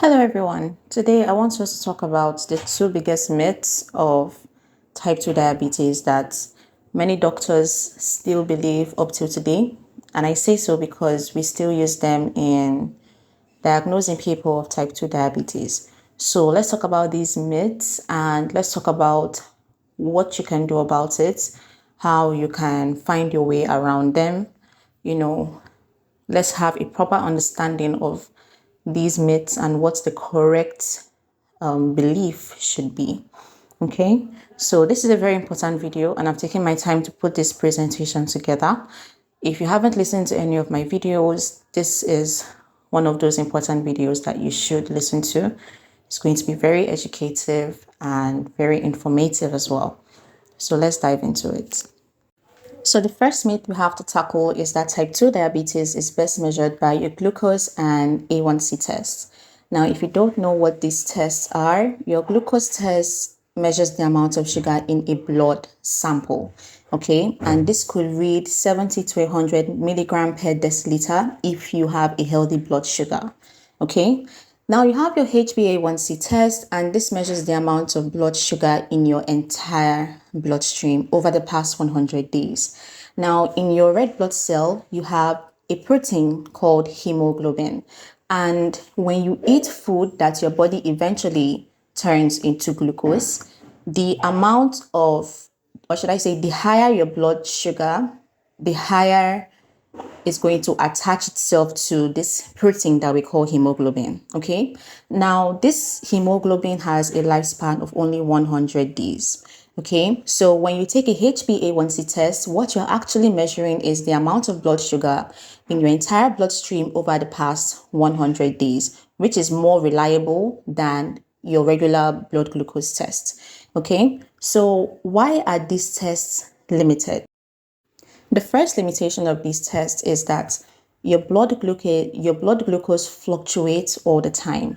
Hello everyone. Today I want us to talk about the two biggest myths of type 2 diabetes that many doctors still believe up till today. And I say so because we still use them in diagnosing people of type 2 diabetes. So let's talk about these myths and let's talk about what you can do about it, how you can find your way around them. Let's have a proper understanding of these myths and what the correct belief should be. Okay, so this is a very important video and I've taken my time to put this presentation together. If you haven't listened to any of my videos, this is one of those important videos that you should listen to. It's going to be very educative and very informative as well. So let's dive into it. So the first myth we have to tackle is that type 2 diabetes is best measured by your glucose and A1C tests. Now, if you don't know what these tests are, your glucose test measures the amount of sugar in a blood sample, okay? And this could read 70 to 100 milligram per deciliter if you have a healthy blood sugar, okay? Now you have your HbA1c test, and this measures the amount of blood sugar in your entire bloodstream over the past 100 days. Now, in your red blood cell, you have a protein called hemoglobin. And when you eat food that your body eventually turns into glucose, the amount of, or should I say, the higher your blood sugar, the higher is going to attach itself to this protein that we call hemoglobin. Okay, now this hemoglobin has a lifespan of only 100 days. Okay, so when you take a HbA1c test, what you're actually measuring is the amount of blood sugar in your entire bloodstream over the past 100 days, which is more reliable than your regular blood glucose test. Okay, so why are these tests limited? The first limitation of these tests is that your blood glucose fluctuates all the time.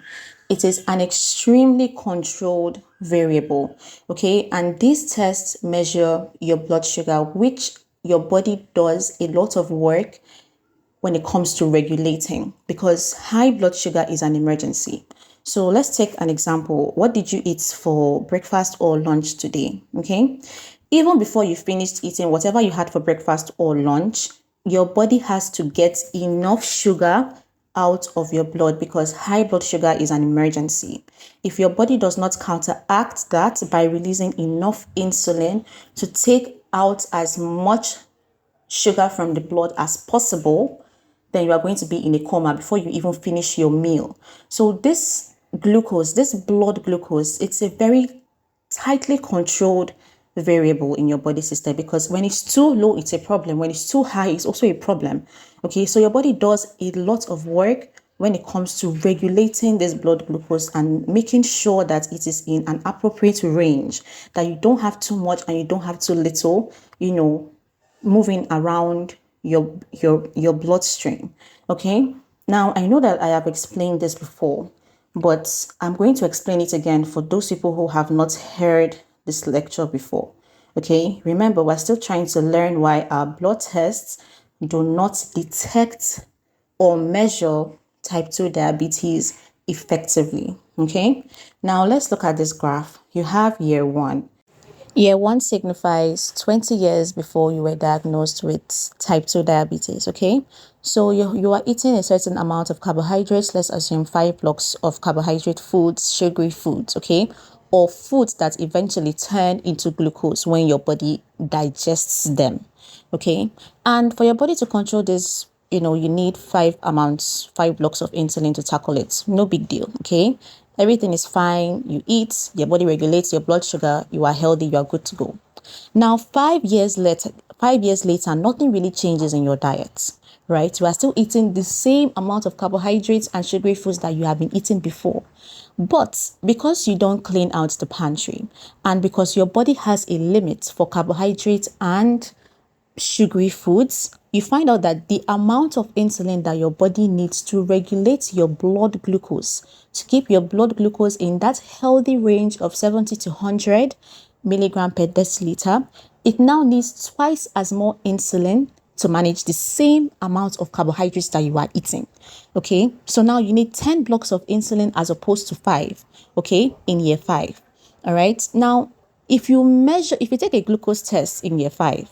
It is an extremely controlled variable, okay? And these tests measure your blood sugar, which your body does a lot of work when it comes to regulating, because high blood sugar is an emergency. So let's take an example. What did you eat for breakfast or lunch today? Okay. Even before you finished eating whatever you had for breakfast or lunch, your body has to get enough sugar out of your blood because high blood sugar is an emergency. If your body does not counteract that by releasing enough insulin to take out as much sugar from the blood as possible, then you are going to be in a coma before you even finish your meal. So this glucose, this blood glucose, it's a very tightly controlled variable in your body system, because when it's too low, it's a problem. When it's too high, it's also a problem. Okay, so your body does a lot of work when it comes to regulating this blood glucose and making sure that it is in an appropriate range, that you don't have too much and you don't have too little, moving around your bloodstream. Okay, now I know that I have explained this before, but I'm going to explain it again for those people who have not heard this lecture before. Okay, remember, we're still trying to learn why our blood tests do not detect or measure type 2 diabetes effectively. Okay, now let's look at this graph. You have year one. Year one signifies 20 years before you were diagnosed with type 2 diabetes, okay? So you are eating a certain amount of carbohydrates, let's assume 5 blocks of carbohydrate foods, sugary foods, okay? Or foods that eventually turn into glucose when your body digests them, okay? And for your body to control this, you need 5 blocks of insulin to tackle it. No big deal, okay? Everything is fine. You eat, your body regulates your blood sugar, you are healthy, you are good to go. Now, 5 years later, nothing really changes in your diet, right? You are still eating the same amount of carbohydrates and sugary foods that you have been eating before. But because you don't clean out the pantry, and because your body has a limit for carbohydrates and sugary foods, you find out that the amount of insulin that your body needs to regulate your blood glucose, to keep your blood glucose in that healthy range of 70 to 100 milligram per deciliter, it now needs twice as more insulin to manage the same amount of carbohydrates that you are eating. Okay, so now you need 10 blocks of insulin as opposed to 5, okay, in year 5. All right, now if you take a glucose test in year 5,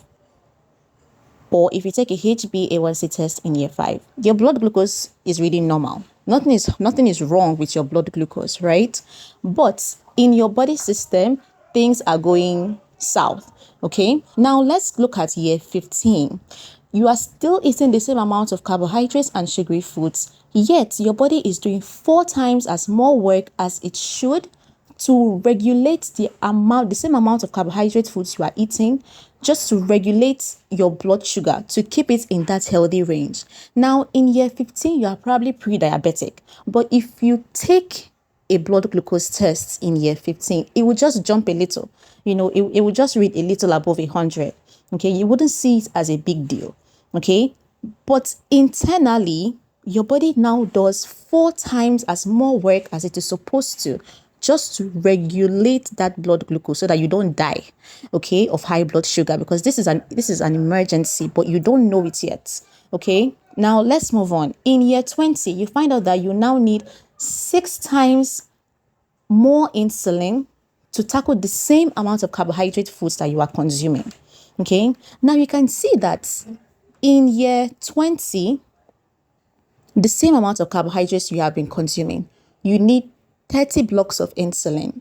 or if you take a HbA1c test in year 5, your blood glucose is really normal. Nothing is wrong with your blood glucose, right? But in your body system, things are going south. Okay, now let's look at year 15. You are still eating the same amount of carbohydrates and sugary foods, yet your body is doing 4 times as more work as it should to regulate the same amount of carbohydrate foods you are eating, just to regulate your blood sugar, to keep it in that healthy range. Now, in year 15, you are probably pre-diabetic, but if you take a blood glucose test in year 15, it will just jump a little. It will just read a little above 100. Okay, you wouldn't see it as a big deal. Okay, but internally, your body now does 4 times as more work as it is supposed to, just to regulate that blood glucose so that you don't die, okay, of high blood sugar, because this is an emergency, but you don't know it yet. Okay, now let's move on. In year 20, you find out that you now need 6 times more insulin to tackle the same amount of carbohydrate foods that you are consuming. Okay, now you can see that in year 20, the same amount of carbohydrates you have been consuming, you need 30 blocks of insulin.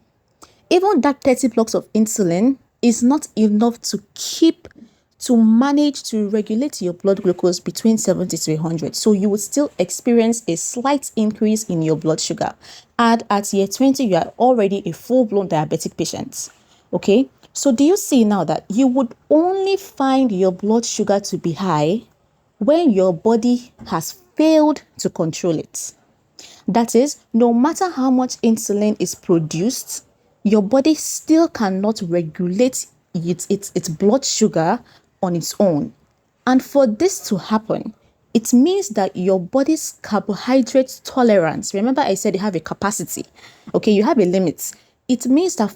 Even that 30 blocks of insulin is not enough to manage to regulate your blood glucose between 70 to 100. So you would still experience a slight increase in your blood sugar. And at year 20, you are already a full-blown diabetic patient. Okay, so do you see now that you would only find your blood sugar to be high when your body has failed to control it? That is, no matter how much insulin is produced, your body still cannot regulate its blood sugar on its own. And for this to happen, it means that your body's carbohydrate tolerance, remember I said you have a capacity, okay, you have a limit. It means that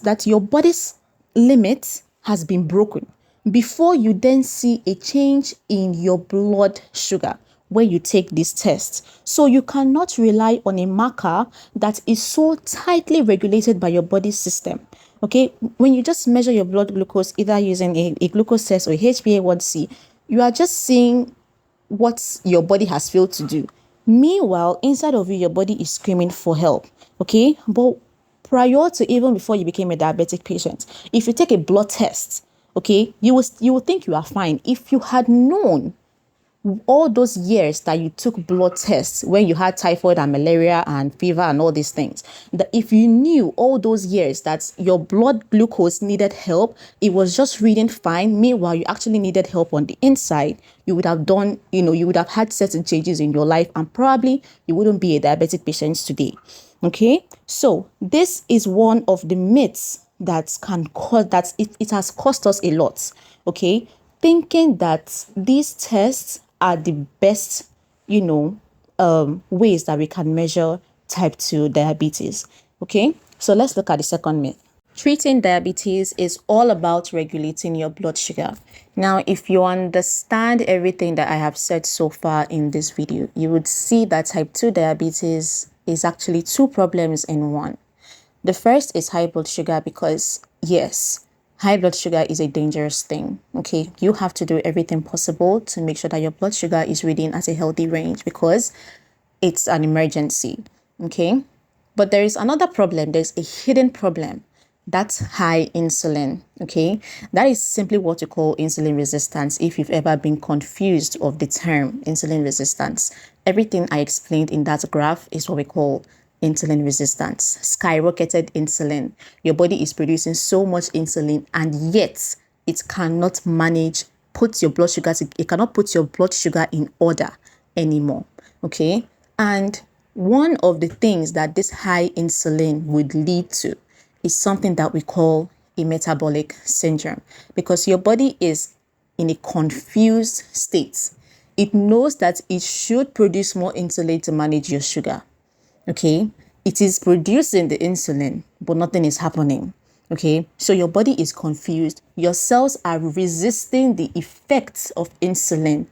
that your body's limit has been broken before you then see a change in your blood sugar when you take this test. So you cannot rely on a marker that is so tightly regulated by your body system. Okay, when you just measure your blood glucose, either using a glucose test or a HbA1c, you are just seeing what your body has failed to do. Meanwhile, inside of you, your body is screaming for help. Okay, but prior to even before you became a diabetic patient, if you take a blood test, okay, you will think you are fine. If you had known all those years that you took blood tests when you had typhoid and malaria and fever and all these things, that if you knew all those years that your blood glucose needed help, it was just reading fine, meanwhile you actually needed help on the inside, you would have done, you would have had certain changes in your life, and probably you wouldn't be a diabetic patient today. Okay, so this is one of the myths that can cause that it has cost us a lot. Okay, thinking that these tests are the best, ways that we can measure type 2 diabetes. Okay, so let's look at the second myth. Treating diabetes is all about regulating your blood sugar. Now, if you understand everything that I have said so far in this video, you would see that type 2 diabetes is actually 2 problems in one. The first is high blood sugar, because yes, high blood sugar is a dangerous thing. Okay, you have to do everything possible to make sure that your blood sugar is reading at a healthy range, because it's an emergency. Okay, but there is another problem. There's a hidden problem. That's high insulin. Okay, that is simply what we call insulin resistance. If you've ever been confused of the term insulin resistance, everything I explained in that graph is what we call insulin resistance. Skyrocketed insulin. Your body is producing so much insulin, and yet it cannot manage it cannot put your blood sugar in order anymore. Okay, and one of the things that this high insulin would lead to is something that we call a metabolic syndrome, because your body is in a confused state. It knows that it should produce more insulin to manage your sugar. Okay, it is producing the insulin, but nothing is happening. Okay, so your body is confused. Your cells are resisting the effects of insulin.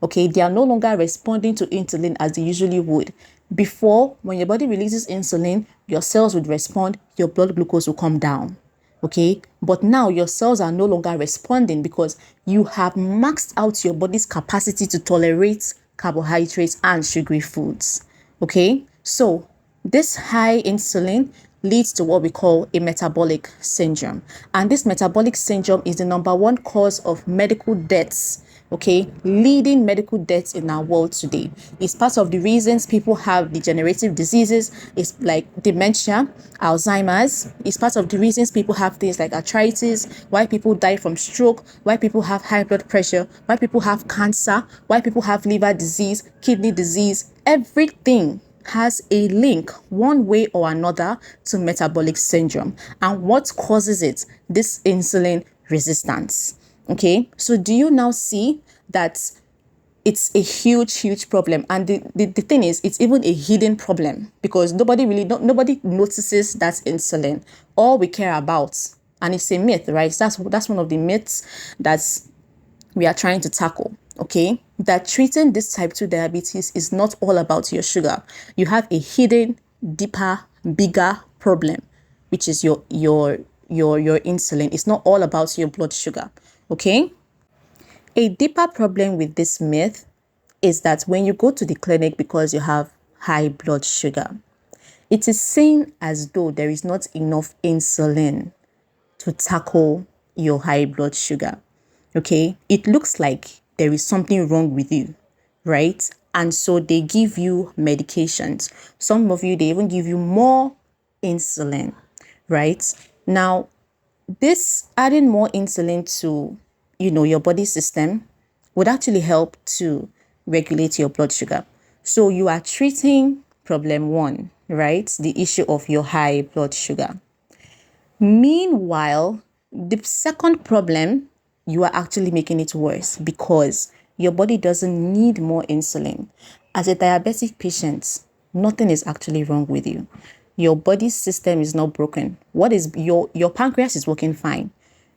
Okay, they are no longer responding to insulin as they usually would. Before, when your body releases insulin, your cells would respond, your blood glucose will come down. Okay, but now your cells are no longer responding because you have maxed out your body's capacity to tolerate carbohydrates and sugary foods. Okay, so this high insulin leads to what we call a metabolic syndrome. And this metabolic syndrome is the number one cause of medical deaths, okay, leading medical deaths in our world today. It's part of the reasons people have degenerative diseases. It's like dementia, Alzheimer's. It's part of the reasons people have things like arthritis, why people die from stroke, why people have high blood pressure, why people have cancer, why people have liver disease, kidney disease. Everything has a link one way or another to metabolic syndrome. And what causes it? This insulin resistance. Okay, so do you now see that it's a huge problem? And the thing is, it's even a hidden problem because nobody notices that insulin. All we care about, and it's a myth, right? That's one of the myths that's we are trying to tackle. Okay, that treating this type 2 diabetes is not all about your sugar. You have a hidden, deeper, bigger problem, which is your insulin. It's not all about your blood sugar. Okay, a deeper problem with this myth is that when you go to the clinic because you have high blood sugar, it is seen as though there is not enough insulin to tackle your high blood sugar. Okay, it looks like there is something wrong with you, right? And so they give you medications. Some of you, they even give you more insulin, right? Now, this adding more insulin to, your body system would actually help to regulate your blood sugar. So you are treating problem one, right? The issue of your high blood sugar. Meanwhile, the second problem, you are actually making it worse because your body doesn't need more insulin. As a diabetic patient, nothing is actually wrong with you. Your body system is not broken. What is your pancreas is working fine.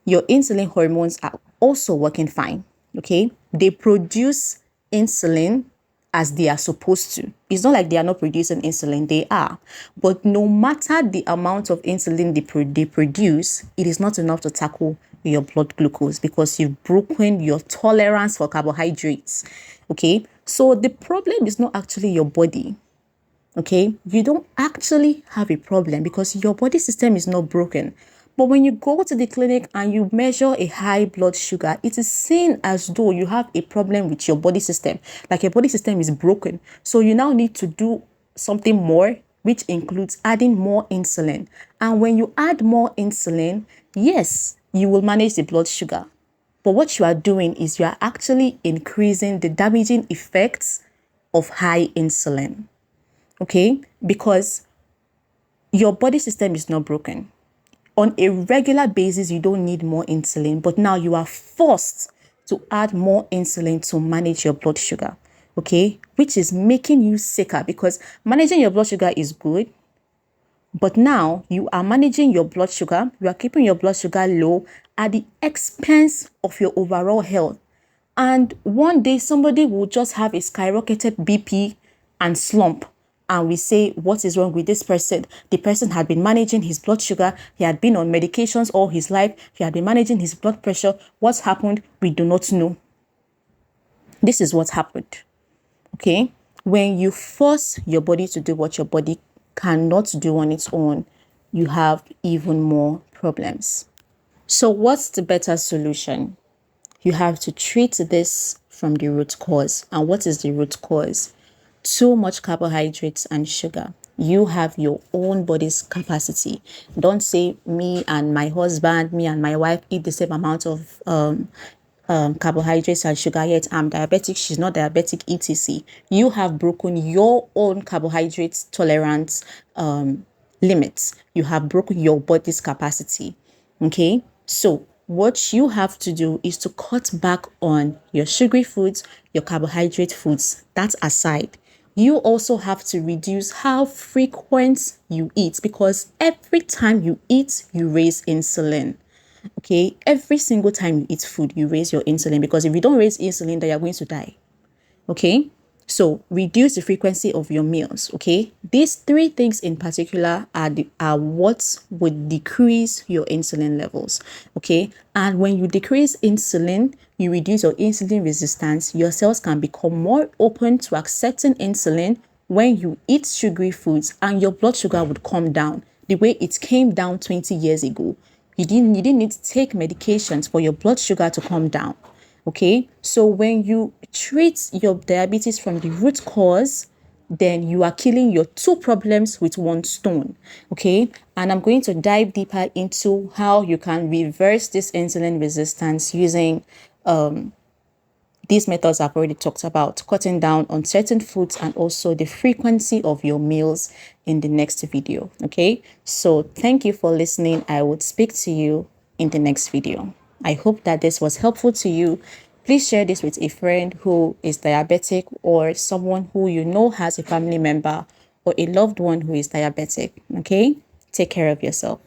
Your insulin hormones are also working fine. Okay? They produce insulin as they are supposed to. It's not like they are not producing insulin, they are. But no matter the amount of insulin they produce, it is not enough to tackle your blood glucose because you've broken your tolerance for carbohydrates. Okay, so the problem is not actually your body. Okay, you don't actually have a problem because your body system is not broken. But when you go to the clinic and you measure a high blood sugar, it is seen as though you have a problem with your body system, like your body system is broken. So you now need to do something more, which includes adding more insulin. And when you add more insulin, yes, you will manage the blood sugar. But what you are doing is you are actually increasing the damaging effects of high insulin. Okay, because your body system is not broken. On a regular basis, you don't need more insulin, but now you are forced to add more insulin to manage your blood sugar, okay? Which is making you sicker because managing your blood sugar is good, but now you are managing your blood sugar, you are keeping your blood sugar low at the expense of your overall health. And one day somebody will just have a skyrocketed BP and slump. And we say, what is wrong with this person? The person had been managing his blood sugar. He had been on medications all his life. He had been managing his blood pressure. What's happened? We do not know. This is what happened. Okay? When you force your body to do what your body cannot do on its own, you have even more problems. So what's the better solution? You have to treat this from the root cause. And what is the root cause? Too much carbohydrates and sugar. You have your own body's capacity. Don't say me and my husband, me and my wife eat the same amount of carbohydrates and sugar, yet I'm diabetic, she's not diabetic, etc. You have broken your own carbohydrates tolerance limits. You have broken your body's capacity. Okay, so what you have to do is to cut back on your sugary foods, your carbohydrate foods. That's aside. You also have to reduce how frequent you eat, because every time you eat, you raise insulin. Okay, every single time you eat food, you raise your insulin, because if you don't raise insulin, then you're going to die. Okay, so reduce the frequency of your meals. Okay, these three things in particular are what would decrease your insulin levels. Okay, and when you decrease insulin, you reduce your insulin resistance. Your cells can become more open to accepting insulin when you eat sugary foods, and your blood sugar would come down the way it came down 20 years ago. You didn't need to take medications for your blood sugar to come down. Okay, so when you treat your diabetes from the root cause, then you are killing your two problems with one stone. Okay, and I'm going to dive deeper into how you can reverse this insulin resistance using these methods I've already talked about, cutting down on certain foods and also the frequency of your meals in the next video. Okay, so thank you for listening. I would speak to you in the next video. I hope that this was helpful to you. Please share this with a friend who is diabetic, or someone who you know has a family member or a loved one who is diabetic. Okay, take care of yourself.